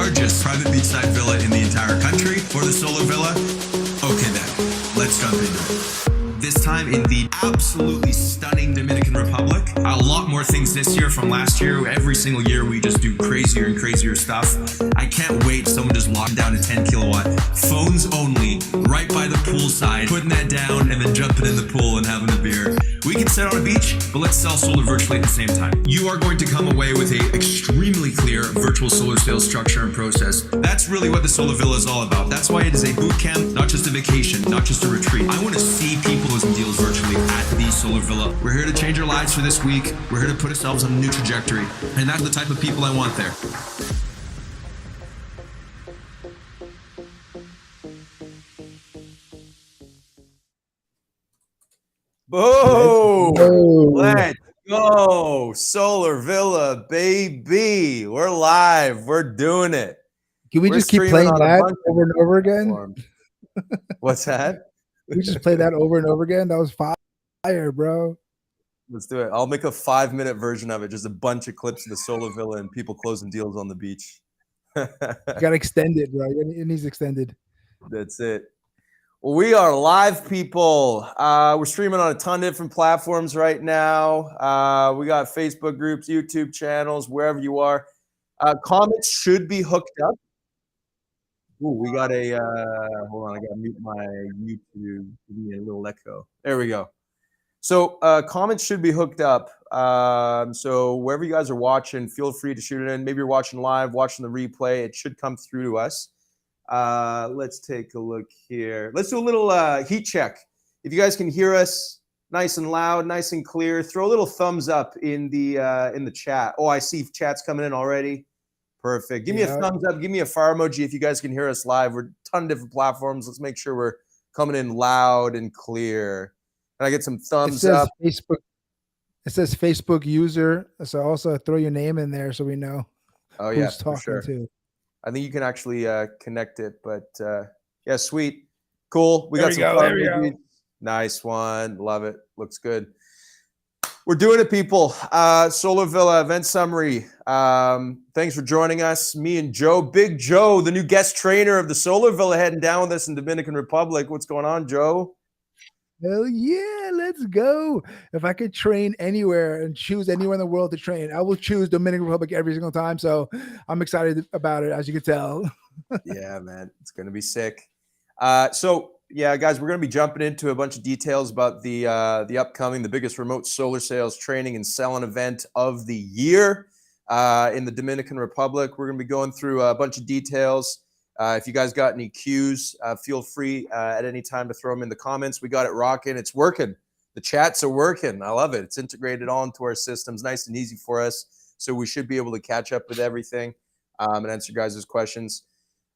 largest private beachside villa in the entire country for the SolarVilla. Okay then, let's jump into it. This time in the absolutely stunning Dominican Republic. A lot more things this year from last year. Every single year we just do crazier and crazier stuff. I can't wait. Someone just locked down a 10 kilowatt. Phones only, right by the poolside. Putting that down and then jumping in the pool and having a beer. We can sit on a beach, but let's sell solar virtually at the same time. You are going to come away with a extremely clear virtual solar sales structure and process. That's really what the SolarVilla is all about. That's why it is a boot camp, not just a vacation, not just a retreat. I want to see people closing deals virtually at the SolarVilla. We're here to change our lives for this week. We're here to put ourselves on a new trajectory. And that's the type of people I want there. Boom! Let's go! SolarVilla, baby. We're live. We're doing it. Can we just keep playing that over and over again? What's that? We just play that over and over again. That was fire, bro. Let's do it. I'll make a 5-minute version of it. Just a bunch of clips of the SolarVilla and people closing deals on the beach. You got extended, bro. It needs extended. That's it. Well, we are live, people. We're streaming on a ton of different platforms right now. We got Facebook groups, YouTube channels, wherever you are. Comments should be hooked up. Ooh, we got a, hold on, I gotta mute my YouTube, give me a little echo. There we go. So comments should be hooked up. So wherever you guys are watching, feel free to shoot it in. Maybe you're watching live, watching the replay. It should come through to us. Let's take a look here. Let's do a little heat check. If you guys can hear us nice and loud, nice and clear, throw a little thumbs up in the chat. Oh, I see chat's coming in already. Perfect. Give me a thumbs up. Give me a fire emoji if you guys can hear us live. We're a ton of different platforms. Let's make sure we're coming in loud and clear. Can I get some thumbs up? Facebook. It says Facebook user. So also throw your name in there so we know who's talking to. I think you can actually connect it, but yeah, sweet. Cool. We got some fire emojis. Nice one. Love it. Looks good. We're doing it, people. SolarVilla event summary. Thanks for joining us. Me and Joe, Big Joe, the new guest trainer of the SolarVilla, heading down with us in Dominican Republic. What's going on, Joe? Hell yeah, let's go. If I could train anywhere and choose anywhere in the world to train, I will choose Dominican Republic every single time. So I'm excited about it, as you can tell. Yeah, man. It's going to be sick. So yeah, guys, we're going to be jumping into a bunch of details about the upcoming, the biggest remote solar sales training and selling event of the year in the Dominican Republic. We're going to be going through a bunch of details. If you guys got any cues, feel free at any time to throw them in the comments. We got it rocking. It's working. The chats are working. I love it. It's integrated all into our systems, nice and easy for us. So we should be able to catch up with everything and answer your guys' questions.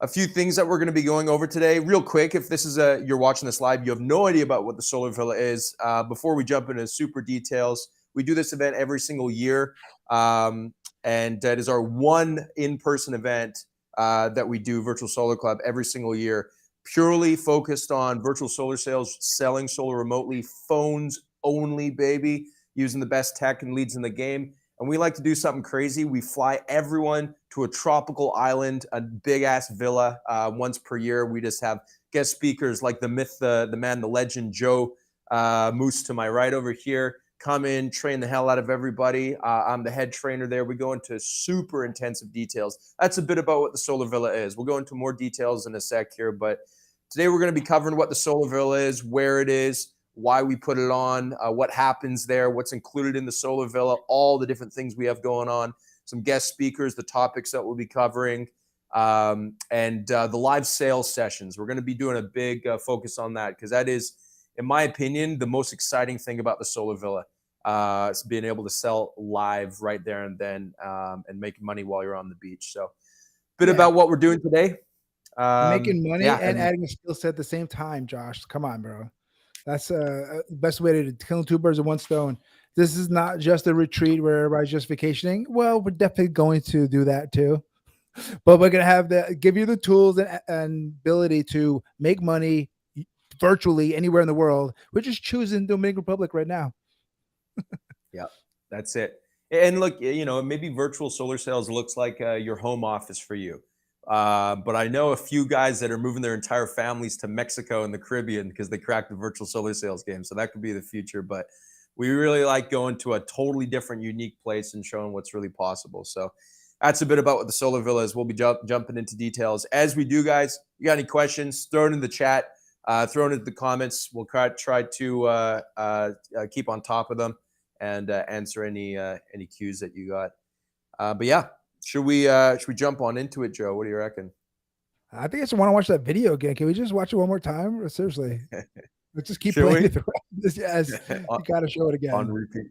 A few things that we're going to be going over today real quick. If this is you're watching this live, you have no idea about what the SolarVilla is. Before we jump into super details, we do this event every single year. And it is our one in-person event that we do, Virtual Solar Club, every single year, purely focused on virtual solar sales, selling solar remotely, phones only, baby, using the best tech and leads in the game. And we like to do something crazy. We fly everyone to a tropical island, a big-ass villa once per year. We just have guest speakers like the myth, the man, the legend, Joe Moose to my right over here. Come in, train the hell out of everybody. I'm the head trainer there. We go into super intensive details. That's a bit about what the SolarVilla is. We'll go into more details in a sec here, but today we're going to be covering what the SolarVilla is, where it is, why we put it on, what happens there, what's included in the SolarVilla, all the different things we have going on, some guest speakers, the topics that we'll be covering, and the live sales sessions. We're going to be doing a big focus on that because that is, in my opinion, the most exciting thing about the SolarVilla. Is being able to sell live right there and then and make money while you're on the beach. So a bit about what we're doing today. Making money and adding a skill set at the same time, Josh. Come on, bro. That's the best way to kill two birds with one stone. This is not just a retreat where everybody's just vacationing. Well, we're definitely going to do that too. But we're going to have give you the tools and ability to make money virtually anywhere in the world. We're just choosing Dominican Republic right now. Yeah, that's it. And look, you know, maybe virtual solar sales looks like your home office for you. But I know a few guys that are moving their entire families to Mexico and the Caribbean because they cracked the virtual solar sales game. So that could be the future. But we really like going to a totally different, unique place and showing what's really possible. So that's a bit about what the Solar Villa is. We'll be jumping into details as we do, guys. You got any questions? Throw it in the chat. Throw it into the comments. We'll try to keep on top of them and answer any cues that you got. But yeah, should we jump on into it, Joe? What do you reckon? I think I just want to watch that video again. Can we just watch it one more time? Seriously, let's just keep Should playing we? it throughout. Yes, you got to show it again on repeat.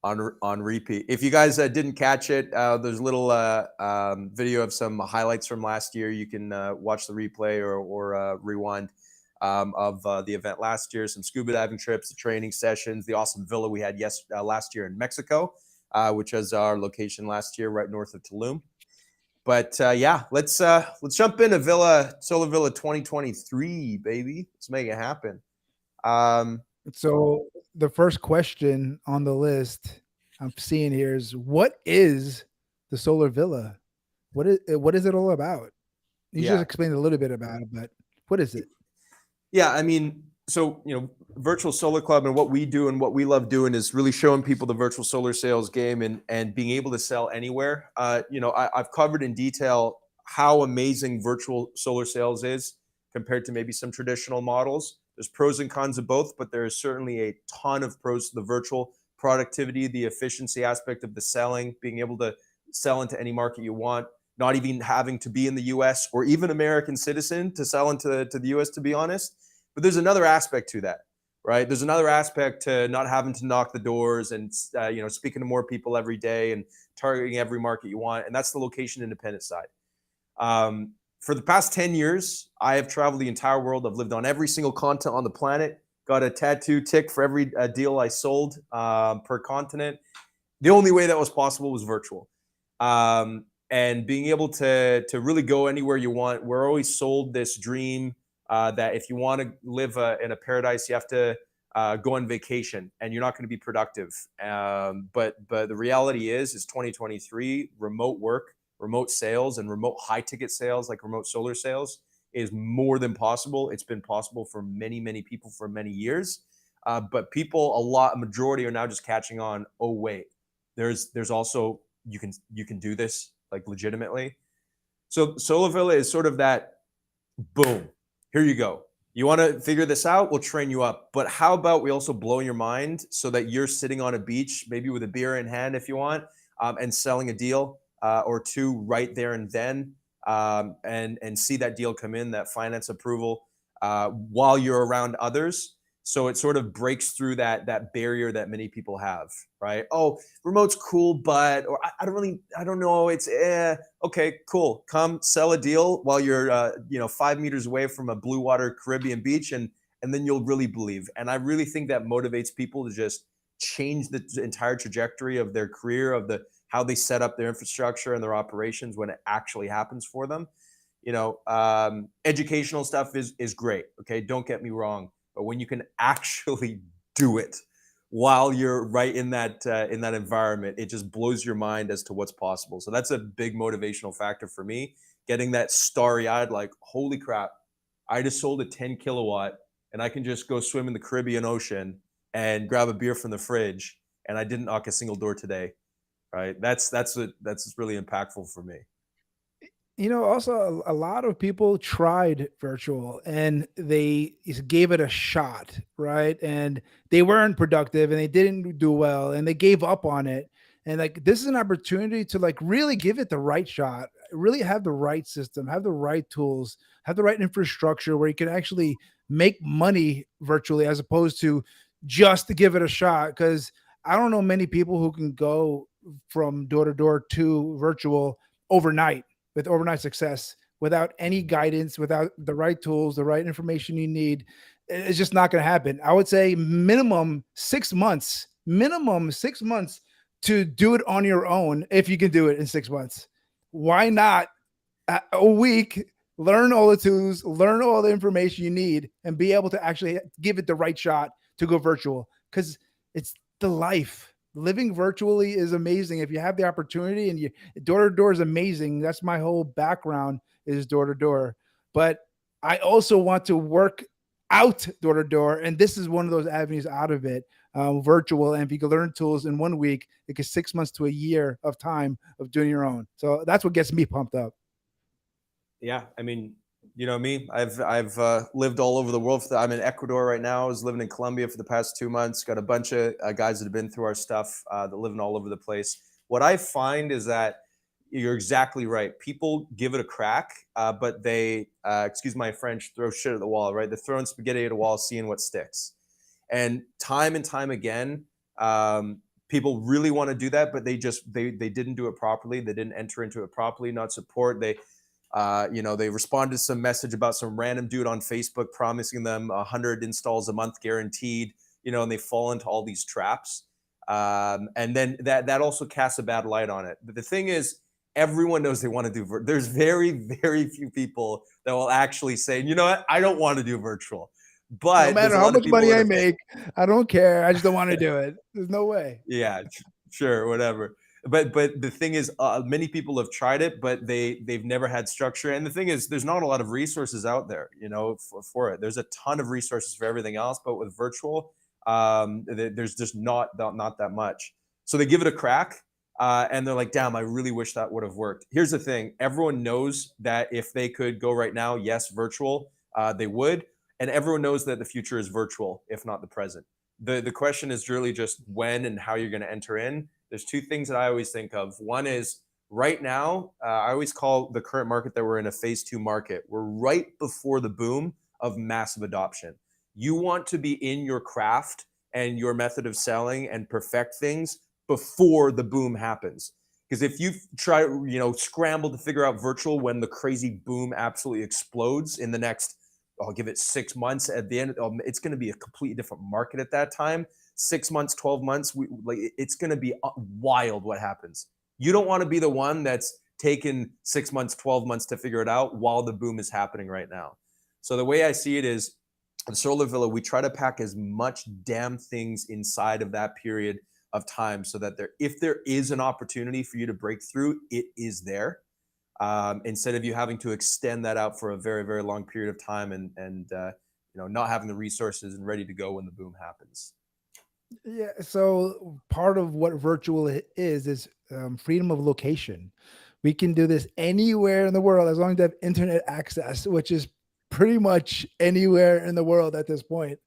On repeat. If you guys didn't catch it, there's a little video of some highlights from last year. You can watch the replay or rewind of the event last year. Some scuba diving trips, the training sessions, the awesome villa we had last year in Mexico, which was our location last year, right north of Tulum. But yeah, let's jump into Solar Villa 2023, baby. Let's make it happen. So the first question on the list I'm seeing here is, what is the Solar Villa? What is it all about? You just explained a little bit about it, but what is it? Yeah, I mean, so, Virtual Solar Club and what we do and what we love doing is really showing people the virtual solar sales game and being able to sell anywhere. I've covered in detail how amazing virtual solar sales is compared to maybe some traditional models. There's pros and cons of both, but there is certainly a ton of pros to the virtual productivity, the efficiency aspect of the selling, being able to sell into any market you want, not even having to be in the US or even American citizen to sell into the US, to be honest. But there's another aspect to that, right? There's another aspect to not having to knock the doors and, speaking to more people every day and targeting every market you want. And that's the location independent side. For the past 10 years, I have traveled the entire world. I've lived on every single continent on the planet, got a tattoo tick for every deal I sold per continent. The only way that was possible was virtual. And being able to really go anywhere you want. We're always sold this dream that if you want to live in a paradise, you have to go on vacation and you're not going to be productive. But the reality is 2023, remote work, remote sales, and remote high ticket sales like remote solar sales is more than possible. It's been possible for many, many people for many years. But a majority are now just catching on. Oh, wait, there's also, you can do this like legitimately. So SolarVilla is sort of that, boom, here you go. You want to figure this out? We'll train you up. But how about we also blow your mind so that you're sitting on a beach, maybe with a beer in hand if you want, and selling a deal or two right there and then, and see that deal come in, that finance approval, while you're around others. So it sort of breaks through that barrier that many people have, right? Oh, remote's cool, but, or I don't know. It's okay, cool. Come sell a deal while you're 5 meters away from a blue water Caribbean beach, and then you'll really believe. And I really think that motivates people to just change the entire trajectory of their career, how they set up their infrastructure and their operations when it actually happens for them. Educational stuff is great. Okay, don't get me wrong. But when you can actually do it while you're right in that environment, it just blows your mind as to what's possible. So that's a big motivational factor for me. Getting that starry-eyed, like, holy crap, I just sold a 10 kilowatt and I can just go swim in the Caribbean Ocean and grab a beer from the fridge, and I didn't knock a single door today, right? That's really impactful for me. Also a lot of people tried virtual and they gave it a shot, right? And they weren't productive and they didn't do well and they gave up on it. And like, this is an opportunity to like really give it the right shot, really have the right system, have the right tools, have the right infrastructure where you can actually make money virtually as opposed to just to give it a shot. Because I don't know many people who can go from door to door to virtual overnight with overnight success without any guidance, without the right tools, the right information you need. It's just not going to happen. I would say minimum 6 months to do it on your own. If you can do it in 6 months, why not a week, learn all the tools, learn all the information you need, and be able to actually give it the right shot to go virtual. Because it's the life. Living virtually is amazing if you have the opportunity, and door to door is amazing. That's my whole background. is door to door. But I also want to work out door to door, and this is one of those avenues out of it. Virtual, and if you can learn tools in 1 week, it gets 6 months to a year of time of doing your own. So that's what gets me pumped up. Yeah, I mean, you know me. I've lived all over the world. I'm in Ecuador right now. I was living in Colombia for the past 2 months. Got a bunch of guys that have been through our stuff that living all over the place. What I find is that you're exactly right. People give it a crack, but they, excuse my French, throw shit at the wall, right? They're throwing spaghetti at a wall, seeing what sticks. And time again, people really want to do that, but they didn't do it properly. They didn't enter into it properly, not support. They they responded to some message about some random dude on Facebook promising them 100 installs a month guaranteed, and they fall into all these traps. And then that also casts a bad light on it. But the thing is, everyone knows they want to do there's very, very few people that will actually say, you know what, I don't want to do virtual. But no matter how much money I make, I don't care. I just don't want to do it. There's no way. Yeah, sure, whatever. But the thing is, many people have tried it, but they've never had structure. And the thing is, there's not a lot of resources out there, for it. There's a ton of resources for everything else, but with virtual, there's just not that much. So they give it a crack, and they're like, damn, I really wish that would have worked. Here's the thing: everyone knows that if they could go right now, yes, virtual, they would, and everyone knows that the future is virtual, if not the present. The question is really just when and how you're going to enter in. There's two things that I always think of. One is right now, I always call the current market that we're in a phase 2 market. We're right before the boom of massive adoption. You want to be in your craft and your method of selling and perfect things before the boom happens. Because if you try, scramble to figure out virtual when the crazy boom absolutely explodes in the next, I'll give it 6 months, at the end, it's going to be a completely different market at that time. 6 months, 12 months, it's going to be wild what happens. You don't want to be the one that's taken 6 months, 12 months to figure it out while the boom is happening right now. So the way I see it is, in SolarVilla, we try to pack as much damn things inside of that period of time so that if there is an opportunity for you to break through, it is there. Instead of you having to extend that out for a very, very long period of time and not having the resources and ready to go when the boom happens. Yeah. So part of what virtual is freedom of location. We can do this anywhere in the world as long as you have internet access, which is pretty much anywhere in the world at this point.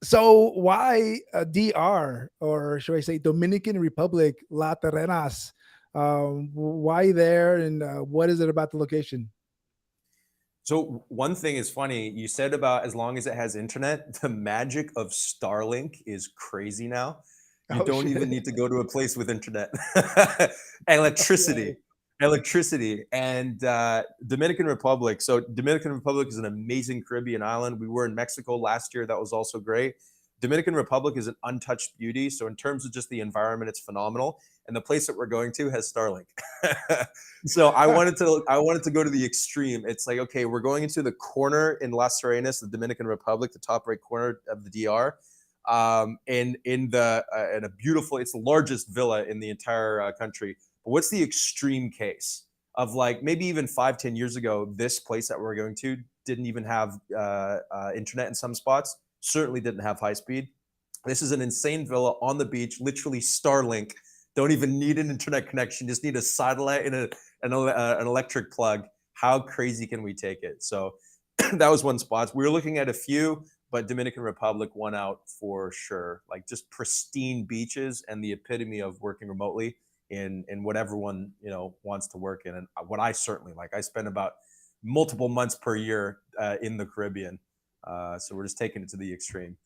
So why DR, or should I say Dominican Republic, La Terrenas? Why there, and what is it about the location? So one thing is funny. You said about as long as it has internet, the magic of Starlink is crazy now. You don't even need to go to a place with internet. Electricity. And Dominican Republic. So Dominican Republic is an amazing Caribbean island. We were in Mexico last year. That was also great. Dominican Republic is an untouched beauty. So in terms of just the environment, it's phenomenal. And the place that we're going to has Starlink. So I wanted to go to the extreme. It's like, okay, we're going into the corner in Las Serenas, the Dominican Republic, the top right corner of the DR. In a beautiful, it's the largest villa in the entire country. But what's the extreme case of, like, maybe even 5-10 years ago, this place that we're going to didn't even have internet in some spots, certainly didn't have high speed. This is an insane villa on the beach, literally Starlink. Don't even need an internet connection, just need a satellite and an electric plug. How crazy can we take it? So that was one spot. We were looking at a few, but Dominican Republic won out for sure. Like, just pristine beaches and the epitome of working remotely in what everyone wants to work in, and what I certainly like. I spend about multiple months per year in the Caribbean, so we're just taking it to the extreme.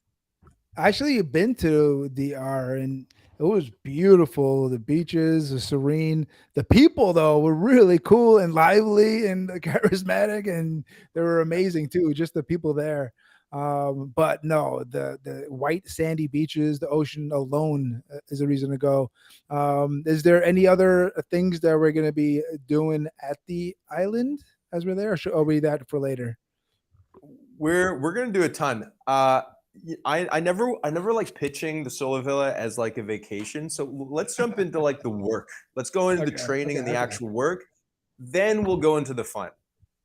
Actually, you've been to DR and it was beautiful. The beaches are serene. The people, though, were really cool and lively and charismatic, and they were amazing too. Just the people there. But no, the white sandy beaches, the ocean alone is a reason to go. Is there any other things that we're going to be doing at the island as we're there, or should we that for later? We're going to do a ton. I never like pitching the SolarVilla as like a vacation. So let's jump into like the work. Let's go into the training and the actual work. Then we'll go into the fun.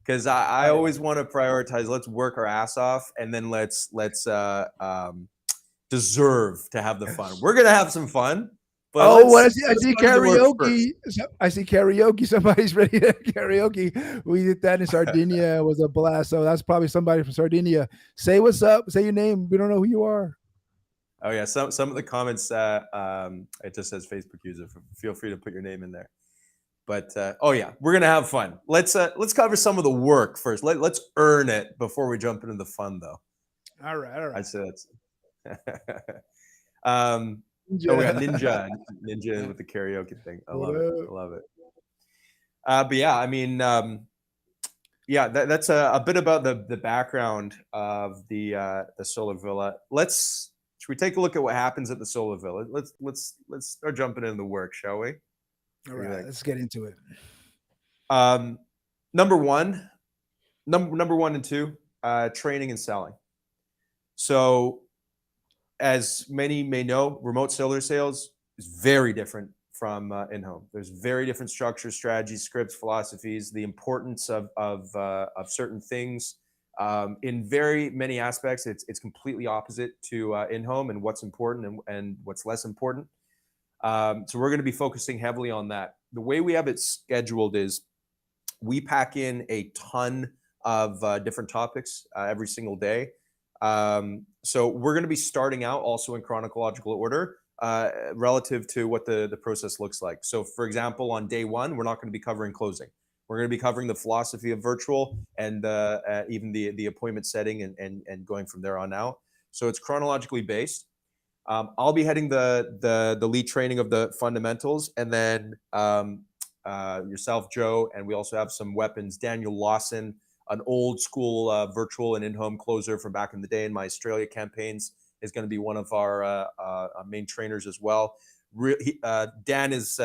because I always want to prioritize. Let's work our ass off, and then let's deserve to have the fun. We're gonna have some fun. But what I see karaoke. I see karaoke. Somebody's ready to karaoke. We did that in Sardinia. It was a blast. So that's probably somebody from Sardinia. Say what's up. Say your name. We don't know who you are. Oh yeah, some of the comments. It just says Facebook user. Feel free to put your name in there. But oh yeah, we're gonna have fun. Let's cover some of the work first. Let's earn it before we jump into the fun, though. All right. I'd say that's. Oh, we got Ninja with the karaoke thing. I love it. But yeah, I mean, yeah, that's a bit about the background of the SolarVilla. Should we take a look at what happens at the SolarVilla? Let's start jumping into the work, shall we? All right, let's get into it. Number one and two, training and selling. So, as many may know, remote solar sales is very different from in-home. There's very different structures, strategies, scripts, philosophies, the importance of certain things. In very many aspects, it's completely opposite to in-home and what's important and what's less important. So we're going to be focusing heavily on that. The way we have it scheduled is we pack in a ton of different topics every single day. So we're going to be starting out also in chronological order relative to what the process looks like. So for example, on day one, we're not going to be covering closing. We're going to be covering the philosophy of virtual and even the appointment setting and going from there on out. So it's chronologically based. I'll be heading the lead training of the fundamentals, and then yourself, Joe, and we also have some weapons. Daniel Lawson, an old school virtual and in-home closer from back in the day in my Australia campaigns, is going to be one of our main trainers as well. Dan is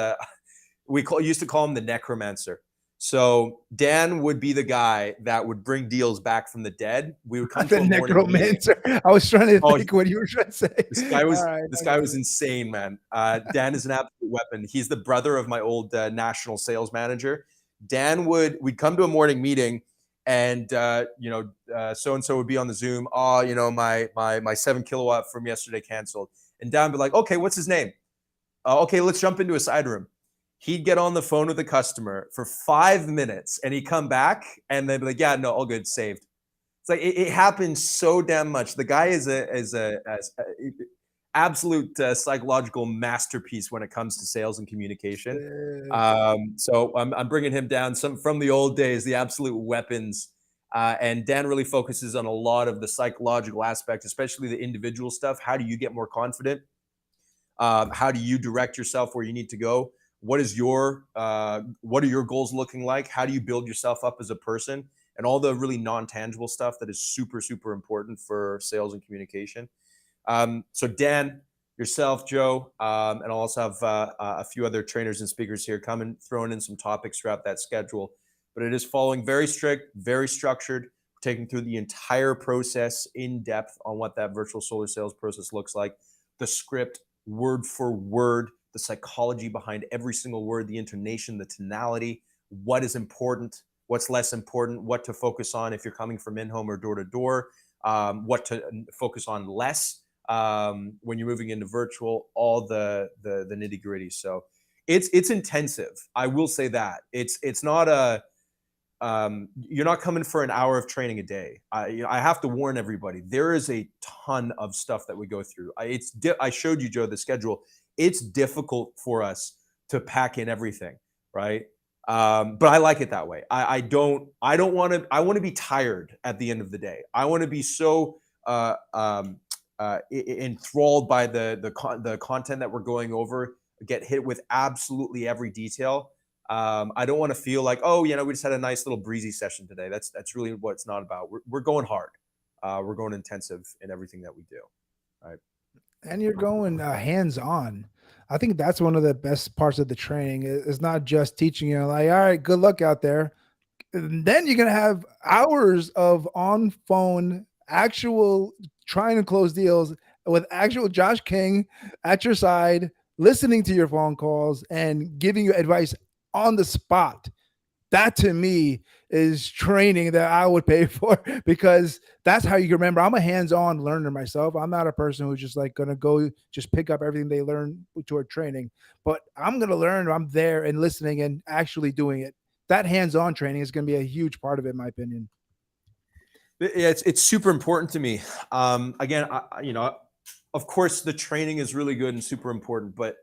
used to call him the necromancer. So Dan would be the guy that would bring deals back from the dead. We would come to a necromancer. I was trying to think what you were trying to say. This guy was insane, man. Dan is an absolute weapon. He's the brother of my old national sales manager. We'd come to a morning meeting, and so and so would be on the Zoom. Oh, my 7 kilowatt from yesterday canceled. And Dan would be like, okay, what's his name? Okay, let's jump into a side room. He'd get on the phone with the customer for 5 minutes, and he'd come back, and they'd be like, yeah, no, all good, saved. It's like it happens so damn much. The guy is a absolute psychological masterpiece when it comes to sales and communication. So I'm bringing him down some from the old days, the absolute weapons. And Dan really focuses on a lot of the psychological aspects, especially the individual stuff. How do you get more confident? How do you direct yourself where you need to go? What are your goals looking like? How do you build yourself up as a person? And all the really non-tangible stuff that is super, super important for sales and communication. So Dan, yourself, Joe, and I'll also have a few other trainers and speakers here throwing in some topics throughout that schedule. But it is following very strict, very structured, taking through the entire process in depth on what that virtual solar sales process looks like. The script, word for word, the psychology behind every single word, the intonation, the tonality, what is important, what's less important, what to focus on if you're coming from in-home or door-to-door, what to focus on less when you're moving into virtual, all the nitty-gritty. So it's intensive. I will say that. It's not you're not coming for an hour of training a day. I have to warn everybody, there is a ton of stuff that we go through. I showed you, Joe, the schedule. It's difficult for us to pack in everything, right? But I like it that way. I don't want to. I want to be tired at the end of the day. I want to be so enthralled by the content that we're going over. Get hit with absolutely every detail. I don't want to feel like, oh, we just had a nice little breezy session today. That's really what it's not about. We're going hard. We're going intensive in everything that we do. Right. And you're going hands-on. I think that's one of the best parts of the training. It's not just teaching you like, all right, good luck out there. And then you're going to have hours of on-phone actual trying to close deals with actual Josh King at your side, listening to your phone calls and giving you advice on the spot. That to me is training that I would pay for, because that's how you remember. I'm a hands-on learner myself. I'm not a person who's just like gonna go just pick up everything they learn toward training, but I'm gonna learn. I'm there and listening and actually doing it. That hands-on training is gonna be a huge part of it, in my opinion. Yeah, it's super important to me. Again, of course, the training is really good and super important, but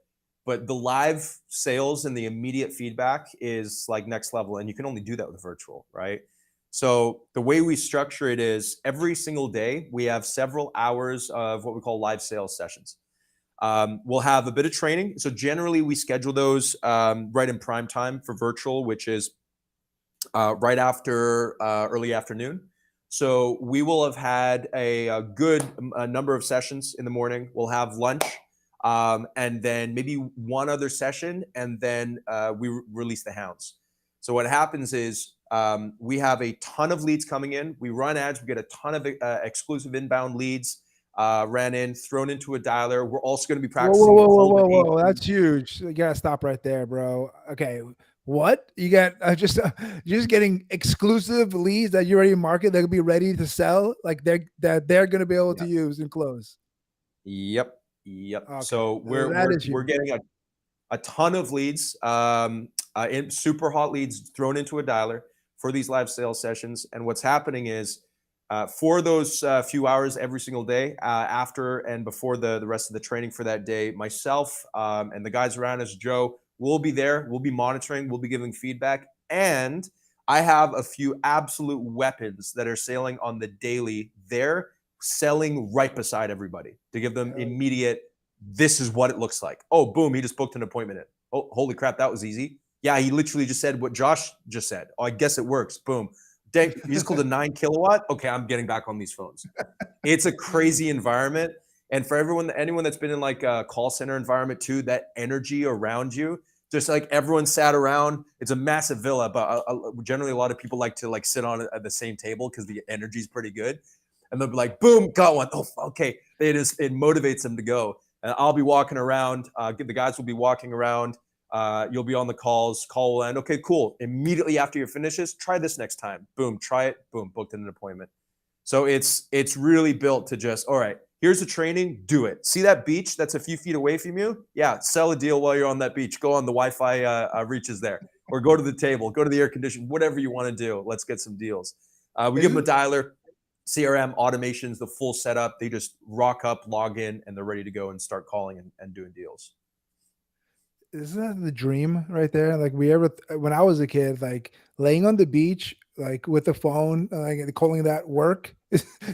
the live sales and the immediate feedback is like next level, and you can only do that with virtual, right? So the way we structure it is every single day we have several hours of what we call live sales sessions. We'll have a bit of training. So generally we schedule those right in prime time for virtual, which is right after early afternoon. So we will have had a good number of sessions in the morning. We'll have lunch, and then maybe one other session, and then we release the hounds. So what happens is we have a ton of leads coming in. We run ads. We get a ton of exclusive inbound leads ran in, thrown into a dialer. We're also going to be practicing. Whoa. That's huge. You gotta stop right there, bro. Okay. What you got? Just getting exclusive leads that you already market that could be ready to sell, like they're going to be able to use and close. Yep. Okay. So we're getting a ton of leads, in super hot leads thrown into a dialer for these live sales sessions. And what's happening is for those few hours every single day, after and before the rest of the training for that day, myself and the guys around us, Joe, we'll be there. We'll be monitoring. We'll be giving feedback. And I have a few absolute weapons that are sailing on the daily there, selling right beside everybody to give them immediate, this is what it looks like. Oh, boom, he just booked an appointment in. Oh, holy crap, that was easy. Yeah, he literally just said what Josh just said. Oh, I guess it works. Boom. Dang, he's called a 9 kilowatt. Okay, I'm getting back on these phones. It's a crazy environment. And for anyone that's been in like a call center environment too, that energy around you, just like everyone sat around. It's a massive villa, but generally a lot of people like to like sit on at the same table because the energy is pretty good. And they'll be like, boom, got one. Oh, okay. It motivates them to go. And I'll be walking around. The guys will be walking around. You'll be on the calls. Call will end. Okay, cool. Immediately after you finishes, try this next time. Boom, try it. Boom, booked in an appointment. So it's really built to just, all right, here's the training, do it. See that beach that's a few feet away from you? Yeah, sell a deal while you're on that beach. Go on the Wi-Fi reaches there. Or go to the table, go to the air conditioning, whatever you want to do. Let's get some deals. We give them a dialer, CRM, automations, the full setup. They just rock up, log in, and they're ready to go and start calling and doing deals. Isn't that the dream right there? Like when I was a kid, like laying on the beach, like with the phone, like calling that work,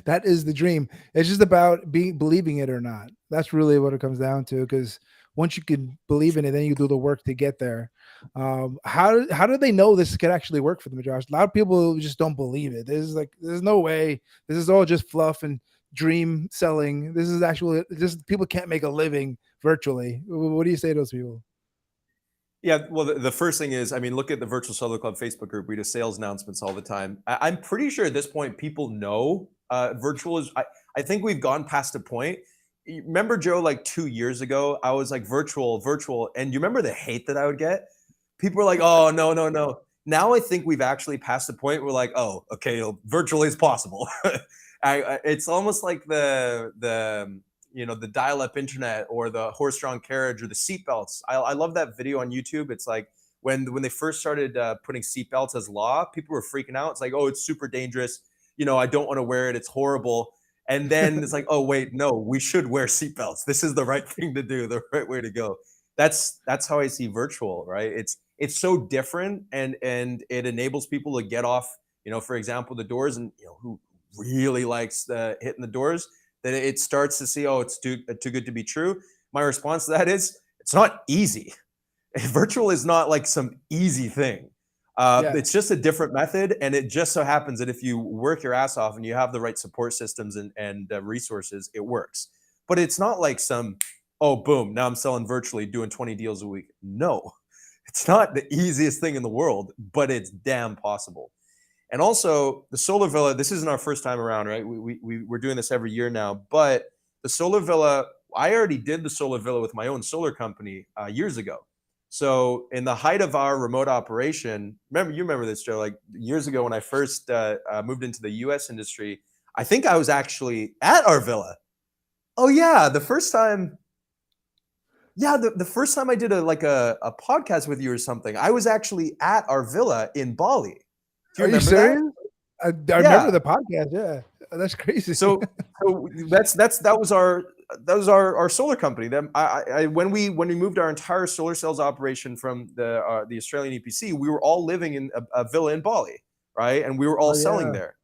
that is the dream. It's just about believing it or not. That's really what it comes down to. Because once you can believe in it, then you do the work to get there. How do they know this could actually work for them, Josh? A lot of people just don't believe it. There's no way. This is all just fluff and dream selling. This is actually just people can't make a living virtually. What do you say to those people? Yeah, well, the first thing is, I mean, look at the Virtual Solar Club Facebook group. We do sales announcements all the time. I'm pretty sure at this point people know virtual is. I think we've gone past a point. Remember, Joe, like 2 years ago, I was like virtual, and you remember the hate that I would get? People were like, "Oh, no." Now I think we've actually passed the point where like, "Oh, okay, virtual is possible." It's almost like the dial-up internet or the horse-drawn carriage or the seatbelts. I love that video on YouTube. It's like when they first started putting seatbelts as law, people were freaking out. It's like, oh, it's super dangerous. I don't want to wear it. It's horrible. And then it's like, oh, wait, no, we should wear seatbelts. This is the right thing to do, the right way to go. That's how I see virtual, right? It's so different, and it enables people to get off, for example, the doors, and who really likes hitting the doors, that it starts to see, oh, it's too good to be true. My response to that is, it's not easy. Virtual is not like some easy thing. It's just a different method, and it just so happens that if you work your ass off and you have the right support systems and resources, it works. But it's not like some, oh, boom, now I'm selling virtually, doing 20 deals a week. No, it's not the easiest thing in the world, but it's damn possible. And also the SolarVilla, this isn't our first time around, right? We're doing this every year now, but the SolarVilla, I already did the SolarVilla with my own solar company years ago. So in the height of our remote operation, you remember this, Joe, like years ago when I first moved into the US industry, I think I was actually at our villa. Oh yeah, the first time. Yeah, the first time I did a podcast with you or something, I was actually at our villa in Bali. Do you remember serious? that? I remember the podcast. Yeah, that's crazy. So that was our solar company. Then when we moved our entire solar cells operation from the Australian EPC, we were all living in a villa in Bali, right? And we were all selling there.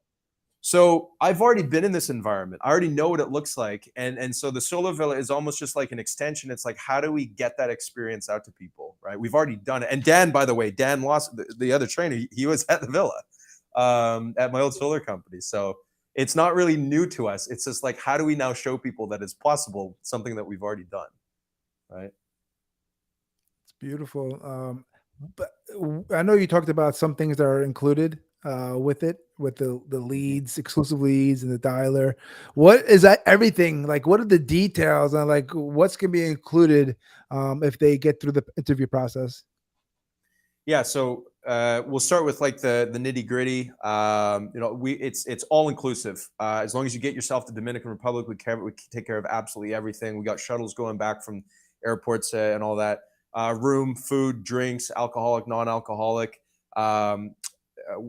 So I've already been in this environment. I already know what it looks like. And so the SolarVilla is almost just like an extension. It's like, how do we get that experience out to people, right? We've already done it. And Dan, by the way, Dan lost the other trainer. He was at the villa at my old solar company. So it's not really new to us. It's just like, how do we now show people that it's possible, something that we've already done, right? It's beautiful. But I know you talked about some things that are included with it, with the leads, exclusive leads, and the dialer. What is that? Everything, like, what are the details and like what's going to be included if they get through the interview process? Yeah, so we'll start with like the nitty gritty. It's all inclusive. As long as you get yourself to Dominican Republic, we take care of absolutely everything. We got shuttles going back from airports and all that. Room, food, drinks, alcoholic, non-alcoholic.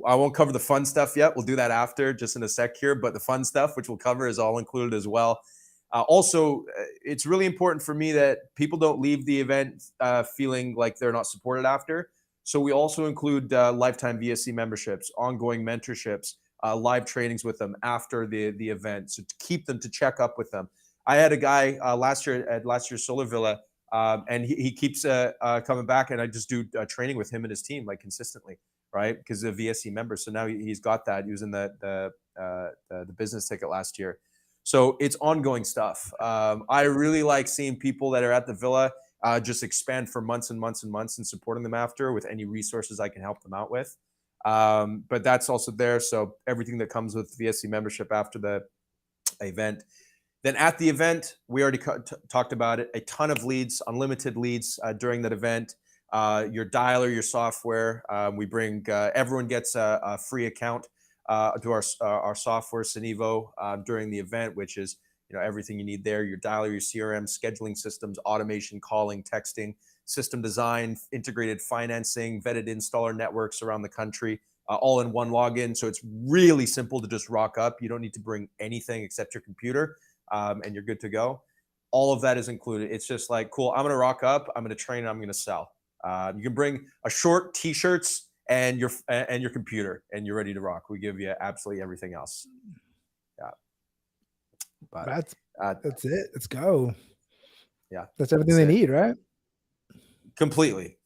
I won't cover the fun stuff yet. We'll do that after, just in a sec here. But the fun stuff, which we'll cover, is all included as well. Also, it's really important for me that people don't leave the event feeling like they're not supported after. So we also include lifetime VSC memberships, ongoing mentorships, live trainings with them after the event. So to keep them, to check up with them. I had a guy last year at last year's SolarVilla, and he keeps coming back, and I just do training with him and his team like consistently, right? Because the VSC member. So now he's got that. He was in the business ticket last year. So it's ongoing stuff. I really like seeing people that are at the villa just expand for months and months and months, and supporting them after with any resources I can help them out with. But that's also there. So everything that comes with VSC membership after the event. Then at the event, we already talked about it, a ton of leads, unlimited leads during that event. Your dialer, your software. We bring, everyone gets a free account to our software, Cinevo, during the event, which is everything you need there, your dialer, your CRM, scheduling systems, automation, calling, texting, system design, integrated financing, vetted installer networks around the country, all in one login. So it's really simple to just rock up. You don't need to bring anything except your computer, and you're good to go. All of that is included. It's just like, cool, I'm going to rock up, I'm going to train, I'm going to sell. You can bring a short, t-shirts, and your computer, and you're ready to rock. We give you absolutely everything else. Yeah. But that's it. Let's go. Yeah, that's everything they need, right? Completely.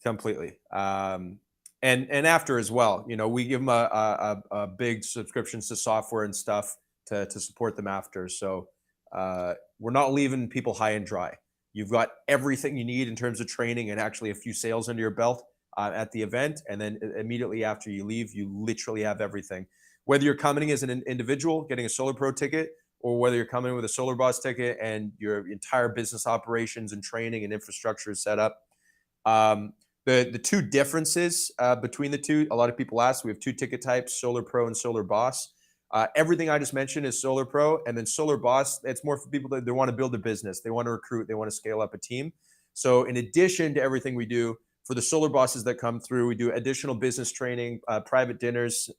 And after as well, we give them a big subscriptions to software and stuff to support them after. So we're not leaving people high and dry. You've got everything you need in terms of training and actually a few sales under your belt at the event. And then immediately after you leave, you literally have everything. Whether you're coming as an individual, getting a Solar Pro ticket, or whether you're coming with a Solar Boss ticket and your entire business operations and training and infrastructure is set up. The two differences between the two, a lot of people ask, we have two ticket types, Solar Pro and Solar Boss. Everything I just mentioned is Solar Pro, and then Solar Boss, it's more for people that they want to build a business, they want to recruit, they want to scale up a team. So in addition to everything we do, for the Solar Bosses that come through, we do additional business training, private dinners,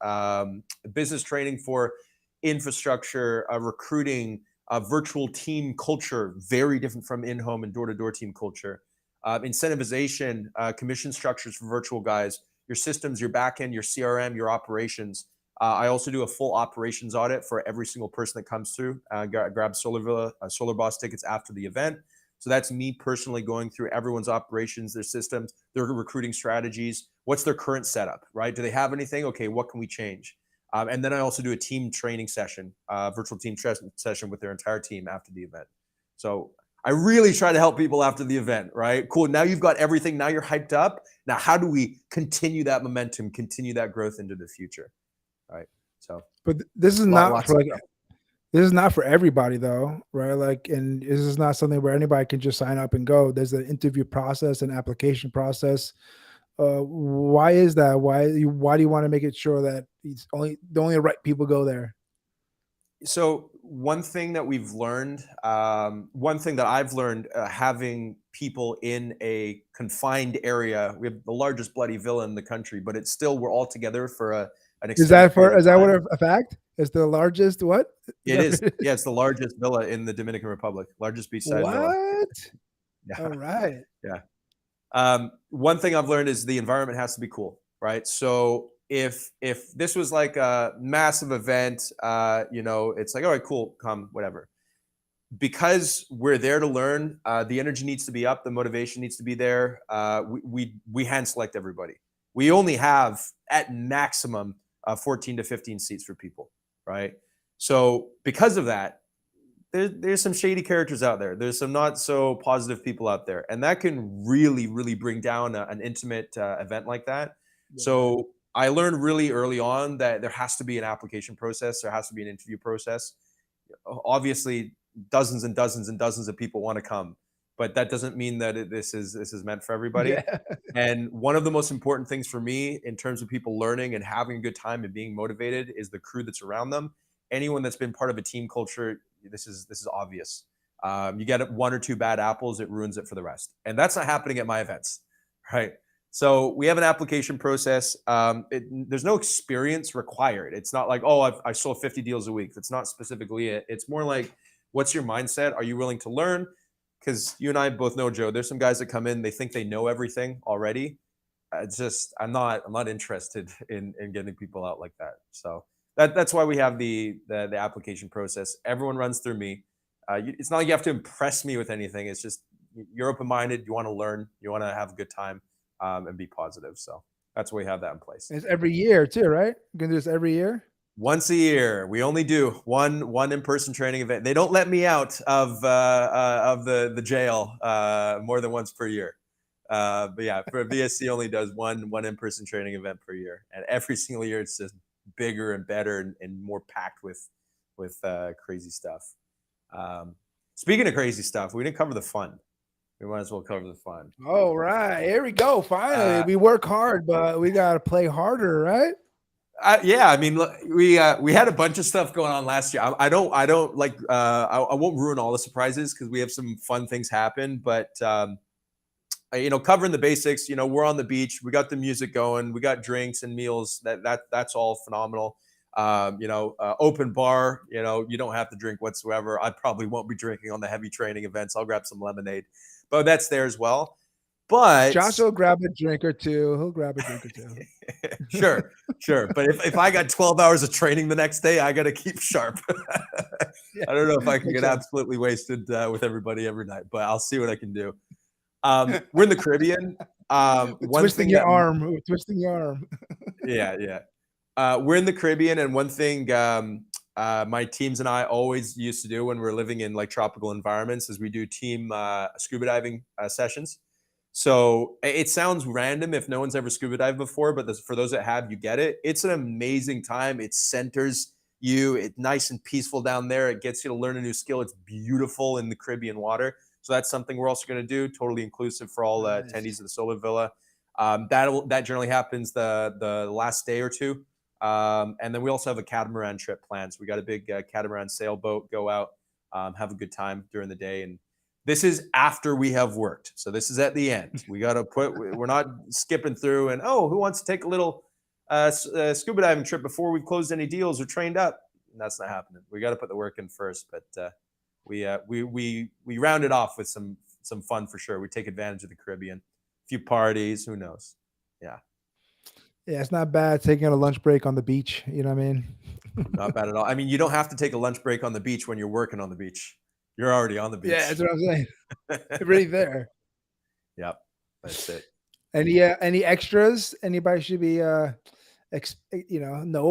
business training for infrastructure, recruiting, virtual team culture, very different from in-home and door-to-door team culture. Incentivization, commission structures for virtual guys, your systems, your backend, your CRM, your operations. I also do a full operations audit for every single person that comes through. Grab SolarVilla, Solar Boss tickets after the event. So that's me personally going through everyone's operations, their systems, their recruiting strategies. What's their current setup, right? Do they have anything? Okay, what can we change? And then I also do a team training session, virtual team session with their entire team after the event. So I really try to help people after the event, right? Cool, now you've got everything, now you're hyped up. Now, how do we continue that momentum, continue that growth into the future, right? So, but this is not for like, This is not for everybody though, right? Like, and this is not something where anybody can just sign up and go. There's an interview process, an application process. Why is that? Why do you want to make it sure that it's only the only right people go there? So one thing that we've learned, one thing that I've learned, having people in a confined area, we have the largest bloody villa in the country, but it's still, we're all together for an extended period of Is that what time. a fact? It's the largest what? It is. Yeah, it's the largest villa in the Dominican Republic, largest beachside villa. What? Yeah. All right. Yeah. One thing I've learned is the environment has to be cool, right? So if this was like a massive event, it's like, all right, cool, come, whatever. Because we're there to learn, the energy needs to be up, the motivation needs to be there. We hand select everybody. We only have at maximum 14 to 15 seats for people, right? So because of that, there's some shady characters out there. There's some not so positive people out there, and that can really, really bring down an intimate event like that. Yeah. So I learned really early on that there has to be an application process. There has to be an interview process. Obviously, dozens and dozens and dozens of people want to come, but that doesn't mean that this is meant for everybody. Yeah. And one of the most important things for me in terms of people learning and having a good time and being motivated is the crew that's around them. Anyone that's been part of a team culture, this is obvious. You get one or two bad apples, it ruins it for the rest, and that's not happening at my events, right? So we have an application process. There's no experience required. It's not like, oh, I sold 50 deals a week. That's not specifically it. It's more like, what's your mindset? Are you willing to learn? Because you and I both know, Joe, there's some guys that come in, they think they know everything already. It's just, I'm not interested in getting people out like that. So that's why we have the application process. Everyone runs through me. It's not like you have to impress me with anything. It's just, you're open-minded. You want to learn. You want to have a good time, and be positive. So that's why we have that in place. It's every year too, right? You can do this every year. Once a year, we only do one in-person training event. They don't let me out of the jail more than once per year. But yeah, for VSC only does one in-person training event per year, and every single year it's just bigger and better and more packed with crazy stuff. Speaking of crazy stuff, we didn't cover the fun. We might as well cover the fun. Oh, right. Here we go. Finally, we work hard, but we got to play harder, right? Yeah, I mean, look, we had a bunch of stuff going on last year. I don't like, I won't ruin all the surprises because we have some fun things happen, but covering the basics, we're on the beach, we got the music going, we got drinks and meals. That's all phenomenal. Open bar, you don't have to drink whatsoever. I probably won't be drinking on the heavy training events. I'll grab some lemonade, but that's there as well. But Josh will grab a drink or two. He'll grab a drink or two. Sure. But if I got 12 hours of training the next day, I got to keep sharp. Yeah, I don't know if I can get sense. absolutely wasted with everybody every night, but I'll see what I can do. We're in the Caribbean. Twisting your arm. Yeah. We're in the Caribbean, and one thing my teams and I always used to do when we're living in like tropical environments is we do team scuba diving sessions. So it sounds random if no one's ever scuba dived before, but for those that have, you get it. It's an amazing time. It centers you. It's nice and peaceful down there. It gets you to learn a new skill. It's beautiful in the Caribbean water. So that's something we're also going to do, totally inclusive for all attendees of the SolarVilla. That generally happens the last day or two. And then we also have a catamaran trip planned. So we got a big catamaran sailboat, go out, have a good time during the day. And this is after we have worked. So this is at the end. We got to we're not skipping through and, who wants to take a little scuba diving trip before we've closed any deals or trained up? And that's not happening. We got to put the work in first, but we round it off with some fun for sure. We take advantage of the Caribbean, a few parties, who knows? Yeah. Yeah, it's not bad taking a lunch break on the beach. You know what I mean? Not bad at all. I mean, you don't have to take a lunch break on the beach when you're working on the beach. You're already on the beach. Yeah, that's what I'm saying. Right there. Yep, that's it. Any extras anybody should be know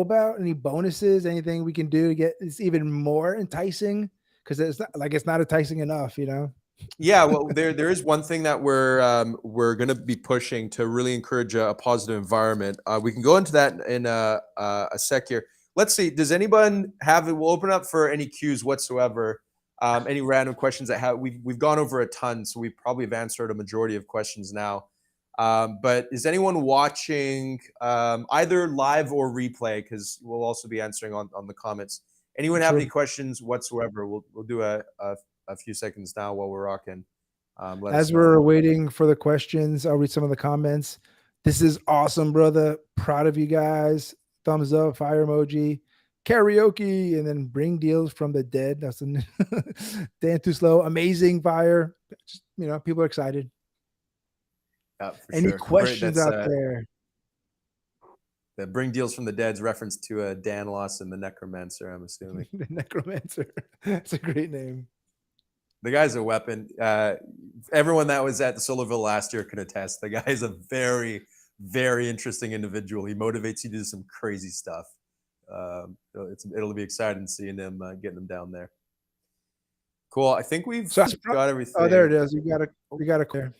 about? Any bonuses? Anything we can do to get it's even more enticing? Because it's not enticing enough, Yeah, well, there is one thing that we're going to be pushing to really encourage a positive environment. We can go into that in a sec here. let's see. Does anyone have it? We'll open up for any cues whatsoever. Any random questions that have we've gone over a ton, so we probably have answered a majority of questions now. But is anyone watching either live or replay? Because we'll also be answering on the comments. Anyone have any questions whatsoever? We'll do a few seconds now while we're rocking. As we're waiting for the questions, I'll read some of the comments. This is awesome, brother. Proud of you guys. Thumbs up, fire emoji, karaoke, and then bring deals from the dead. That's Dan Too Slow. Amazing fire. Just, people are excited. Yeah, any questions out there? The bring deals from the dead's reference to Dan Lawson, the necromancer, I'm assuming. The necromancer. That's a great name. The guy's a weapon. Everyone that was at the SolarVilla last year can attest. The guy's a very, very interesting individual. He motivates you to do some crazy stuff. It'll be exciting seeing him getting him down there. Cool. I think we've got everything. Oh, there it is. We got a clear.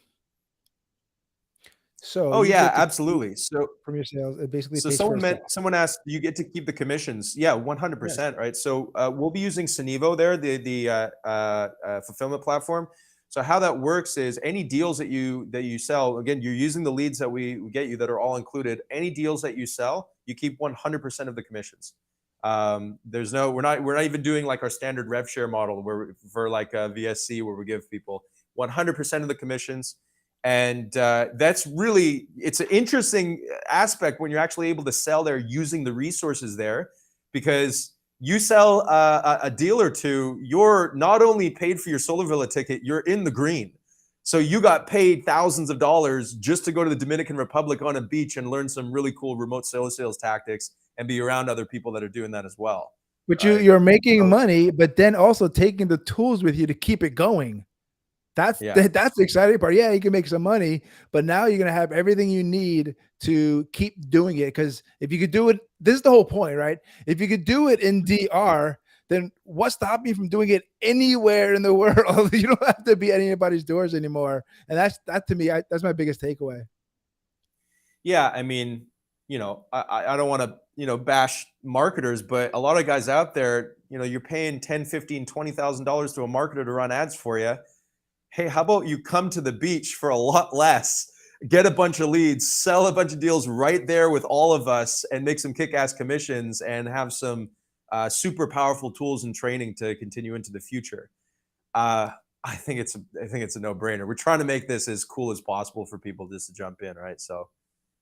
So oh yeah, absolutely. So from your sales, it basically. So someone asked, you get to keep the commissions. Yeah, 100%. Right. So we'll be using Cinevo there, the fulfillment platform. So how that works is any deals that you sell, again, you're using the leads that we get you that are all included. Any deals that you sell, you keep 100% of the commissions. We're not even doing like our standard rev share model where for like VSC where we give people 100% of the commissions. And that's really, it's an interesting aspect when you're actually able to sell there using the resources there, because you sell a deal or two, you're not only paid for your SolarVilla ticket, you're in the green. So you got paid thousands of dollars just to go to the Dominican Republic on a beach and learn some really cool remote solar sales tactics and be around other people that are doing that as well. But right? You're making money, but then also taking the tools with you to keep it going. That's the exciting part. Yeah, you can make some money, but now you're going to have everything you need to keep doing it. Because if you could do it, this is the whole point, right? If you could do it in DR, then what's stopping you from doing it anywhere in the world? You don't have to be at anybody's doors anymore. And that to me, that's my biggest takeaway. Yeah, I mean, I don't want to, bash marketers, but a lot of guys out there, you're paying $10, $15, $20,000 to a marketer to run ads for you. Hey, how about you come to the beach for a lot less, get a bunch of leads, sell a bunch of deals right there with all of us, and make some kick-ass commissions and have some super powerful tools and training to continue into the future. I think it's a no-brainer. We're trying to make this as cool as possible for people just to jump in, right? So,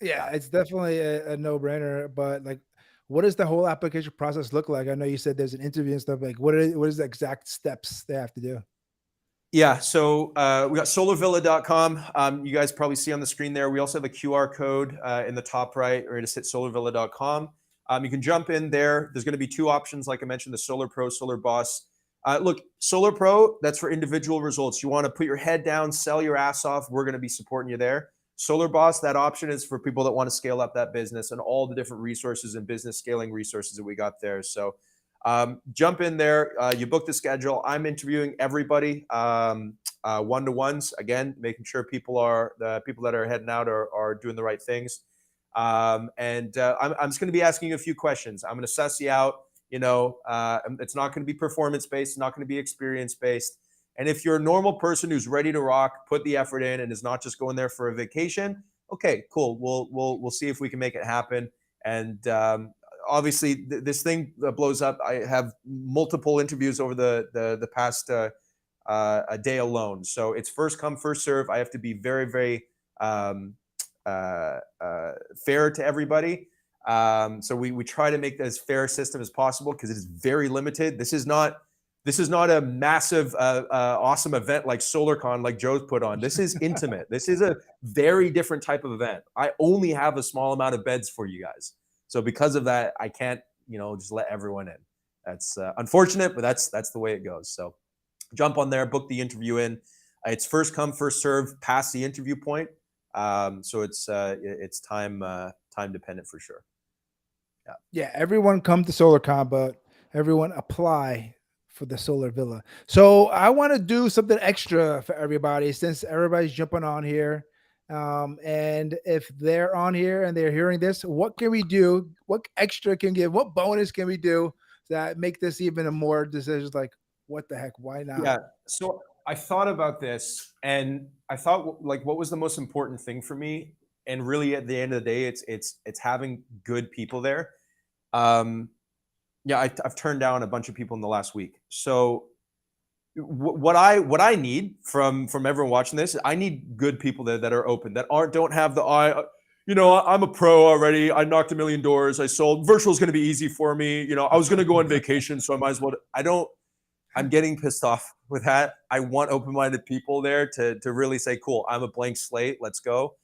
yeah, it's definitely a no-brainer. But like, what does the whole application process look like? I know you said there's an interview and stuff. Like, what is the exact steps they have to do? Yeah, so we got SolarVilla.com. You guys probably see on the screen there. We also have a QR code in the top right, or just hit SolarVilla.com. You can jump in there. There's going to be two options, like I mentioned, the Solar Pro, Solar Boss. Look, Solar Pro, that's for individual results. You want to put your head down, sell your ass off. We're going to be supporting you there. Solar Boss, that option is for people that want to scale up that business and all the different resources and business scaling resources that we got there. So jump in there. You book the schedule. I'm interviewing everybody one-to-ones. Again, making sure the people that are heading out are doing the right things. I'm just going to be asking you a few questions. I'm going to suss you out. It's not going to be performance-based. It's not going to be experience-based. And if you're a normal person who's ready to rock, put the effort in, and is not just going there for a vacation, okay, cool. We'll see if we can make it happen. And obviously, this thing blows up. I have multiple interviews over the past a day alone. So it's first come, first serve. I have to be very, very fair to everybody. So we try to make this as fair a system as possible because it is very limited. This is not a massive, awesome event like SolarCon, like Joe's put on. This is intimate. This is a very different type of event. I only have a small amount of beds for you guys. So because of that, I can't, just let everyone in. That's unfortunate, but that's the way it goes. So jump on there, book the interview in. It's first come, first serve past the interview point. So it's time dependent for sure. Yeah. Everyone come to SolarCon, but everyone apply for the SolarVilla. So I want to do something extra for everybody since everybody's jumping on here. And if they're on here and they're hearing this, what can we do? What extra can we give? What bonus can we do that make this even a more decisions like, what the heck? Why not? Yeah. So I thought about this, and I thought, like, what was the most important thing for me? And really, at the end of the day, it's having good people there. Yeah, I've turned down a bunch of people in the last week. So what I need from everyone watching this, I need good people that are open, that don't have the I'm a pro already. I knocked a million doors. I sold. Virtual is going to be easy for me. I was going to go on vacation, so I might as well. I'm getting pissed off with that. I want open-minded people there to really say, cool, I'm a blank slate. Let's go.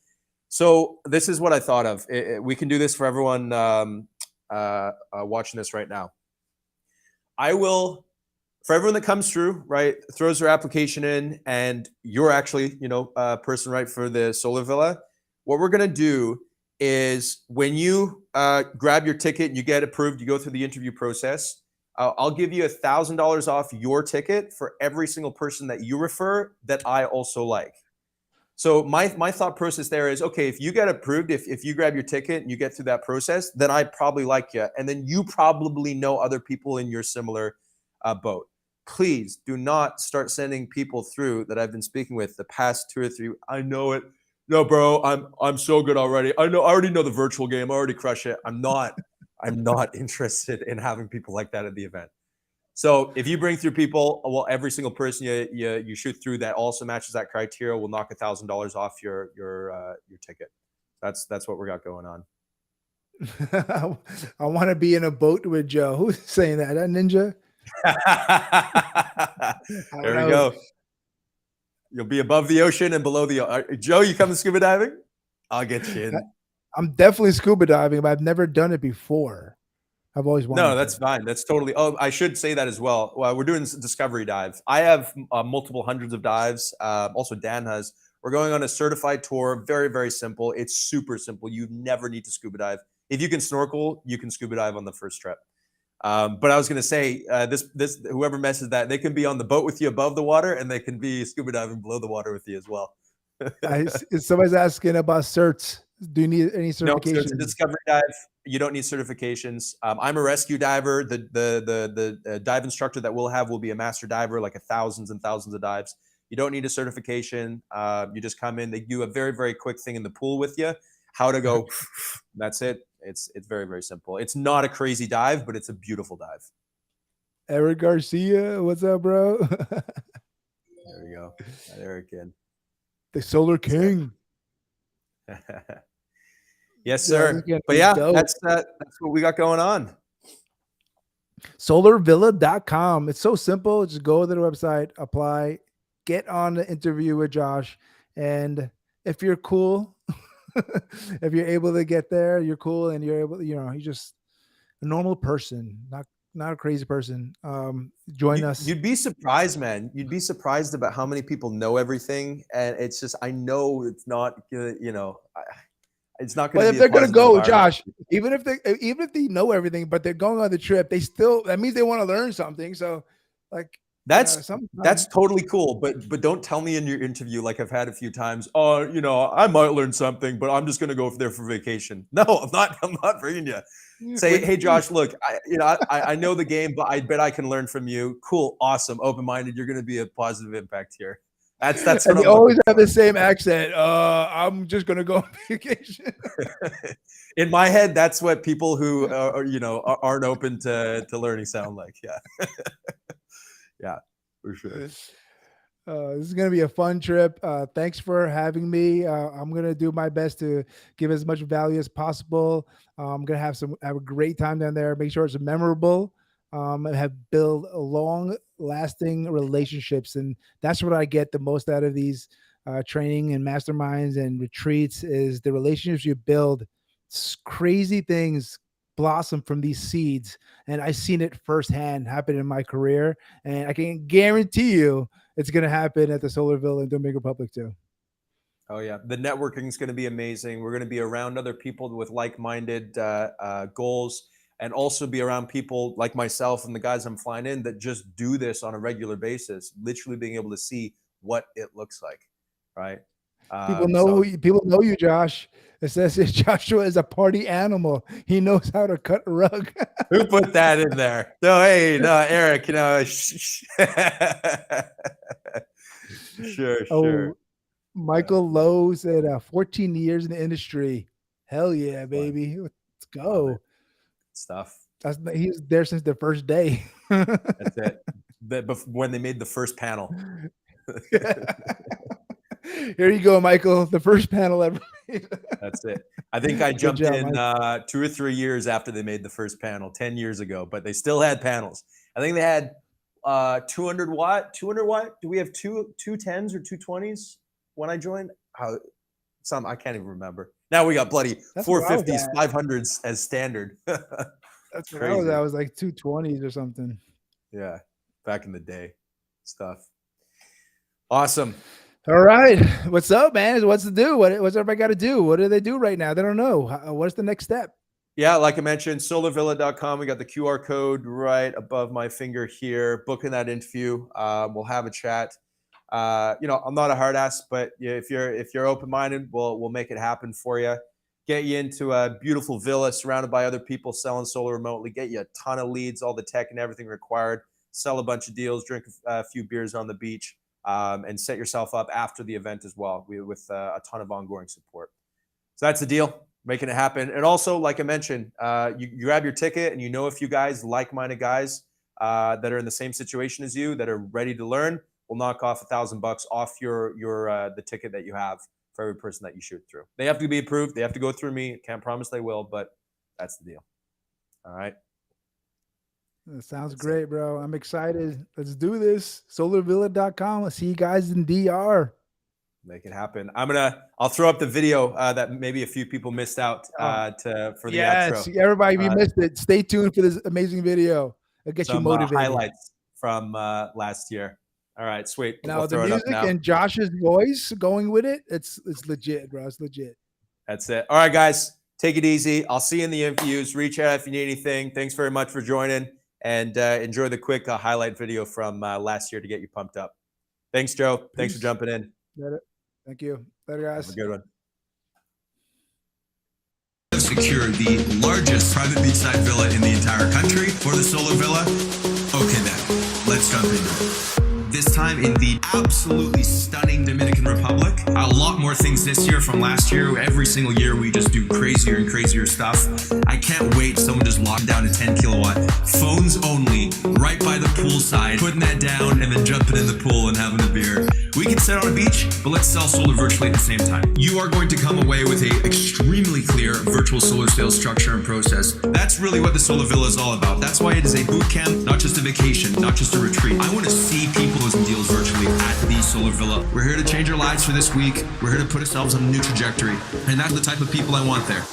So this is what I thought of. We can do this for everyone watching this right now. I will, for everyone that comes through, right, throws their application in, and you're actually, a person, right, for the SolarVilla. What we're going to do is when you grab your ticket and you get approved, you go through the interview process, I'll give you $1,000 off your ticket for every single person that you refer that I also like. So my thought process there is, okay, if you get approved, if you grab your ticket and you get through that process, then I probably like you. And then you probably know other people in your similar boat. Please do not start sending people through that I've been speaking with the past 2 or 3. I know it. No, bro, I'm so good already. I already know the virtual game. I already crush it. I'm not interested in having people like that at the event. So if you bring through people, well, every single person you shoot through that also matches that criteria will knock $1,000 off your ticket. That's what we got going on. I want to be in a boat with Joe. Who's saying that? That Ninja? There we go. You'll be above the ocean and below the Joe, you coming scuba diving? I'll get you in. I'm definitely scuba diving, but I've never done it before. I've always wanted. No, that's fine. That's totally. Oh, I should say that as well. We're doing discovery dive. I have multiple hundreds of dives. Also, Dan has. We're going on a certified tour. Very, very simple. It's super simple. You never need to scuba dive. If you can snorkel, you can scuba dive on the first trip. But I was going to say, this whoever messes that, they can be on the boat with you above the water, and they can be scuba diving below the water with you as well. Somebody's asking about certs. Do you need any certification? No, so it's a discovery dive. You don't need certifications. I'm a rescue diver. The dive instructor that we'll have will be a master diver, like thousands and thousands of dives. You don't need a certification. You just come in. They do a very, very quick thing in the pool with you. How to go. That's it. It's very, very simple. It's not a crazy dive, but it's a beautiful dive. Eric Garcia, what's up, bro? There we go. Eric in. The Solar King. Yes, sir. But yeah, that's what we got going on. SolarVilla.com. It's so simple. Just go to the website, apply, get on the interview with Josh. And if you're cool, if you're able to get there, you're cool, and you're able, you're just a normal person, not a crazy person. Join us. You'd be surprised, man. You'd be surprised about how many people know everything, and it's just, I know it's not gonna, it's not gonna. But if they're gonna go, Josh, even if they know everything, but they're going on the trip, that means they want to learn something. So, like, that's totally cool. But don't tell me in your interview, like I've had a few times. Oh, I might learn something, but I'm just gonna go there for vacation. No, I'm not bringing you. Say, hey, Josh, look, I know the game, but I bet I can learn from you. Cool, awesome, open-minded. You're going to be a positive impact here. That's what and they always have the same accent. I'm just going to go on vacation. In my head, that's what people who aren't open to learning sound like. Yeah, yeah, for sure. This is going to be a fun trip. Thanks for having me. I'm going to do my best to give as much value as possible. I'm going to have a great time down there. Make sure it's memorable. And have built long-lasting relationships. And that's what I get the most out of these training and masterminds and retreats is the relationships you build. Crazy things blossom from these seeds. And I've seen it firsthand happen in my career. And I can guarantee you it's going to happen at the SolarVilla in Dominican Republic too. Oh yeah. The networking is going to be amazing. We're going to be around other people with like-minded goals, and also be around people like myself and the guys I'm flying in that just do this on a regular basis, literally being able to see what it looks like. Right. People know you, Josh. It says Joshua is a party animal. He knows how to cut a rug. Who put that in there? No, hey, no, Eric. Sure. Michael Lowe said 14 years in the industry. Hell yeah, baby. Let's go. Stuff. He was there since the first day. That's it. When they made the first panel. Here you go, Michael. The first panel ever made. That's it. I think I jumped in 2 or 3 years after they made the first panel, 10 years ago, but they still had panels. I think they had 200 watt. Do we have two 210s or 220s when I joined? I can't even remember. Now we got bloody 450s, 500s as standard. That's crazy. That was like 220s or something. Yeah, back in the day stuff. Awesome. All right. What's up, man? What's to do? What's everybody got to do? What do they do right now? They don't know. What's the next step? Yeah, like I mentioned, SolarVilla.com. We got the QR code right above my finger here. Booking that interview. We'll have a chat. I'm not a hard ass, but if you're open-minded, we'll make it happen for you. Get you into a beautiful villa surrounded by other people selling solar remotely. Get you a ton of leads, all the tech and everything required. Sell a bunch of deals, drink a few beers on the beach. And set yourself up after the event as well with a ton of ongoing support. So that's the deal, making it happen. And also, like I mentioned, you grab your ticket and a few guys, like-minded guys that are in the same situation as you, that are ready to learn. We'll knock off $1,000 off the ticket that you have for every person that you shoot through. They have to be approved. They have to go through me. Can't promise they will, but that's the deal. All right. That sounds great, bro. I'm excited. Let's do this. SolarVilla.com. I'll see you guys in DR. Make it happen. I'll throw up the video that maybe a few people missed out for the outro. Everybody, if you missed it, stay tuned for this amazing video. It'll get you motivated. Highlights from last year. All right, sweet. Now the music and Josh's voice going with it, it's legit, bro. It's legit. That's it. All right, guys, take it easy. I'll see you in the interviews. Reach out if you need anything. Thanks very much for joining. And enjoy the quick highlight video from last year to get you pumped up. Thanks, Joe. Peace. Thanks for jumping in. Thank you. Later, guys. Have a good one. Secure the largest private beachside villa in the entire country for the SolarVilla. Okay then, let's jump into it. This time in the absolutely stunning Dominican Republic. A lot more things this year from last year. Every single year we just do crazier and crazier stuff. I can't wait. Someone just locked down a 10 kilowatt. Phones only, right by the poolside. Putting that down and then jumping in the pool and having a beer. We can sit on a beach, but let's sell solar virtually at the same time. You are going to come away with a extremely clear virtual solar sales structure and process. That's really what the SolarVilla is all about. That's why it is a boot camp, not just a vacation, not just a retreat. I want to see people closing deals virtually at the SolarVilla. We're here to change our lives for this week. We're here to put ourselves on a new trajectory. And that's the type of people I want there.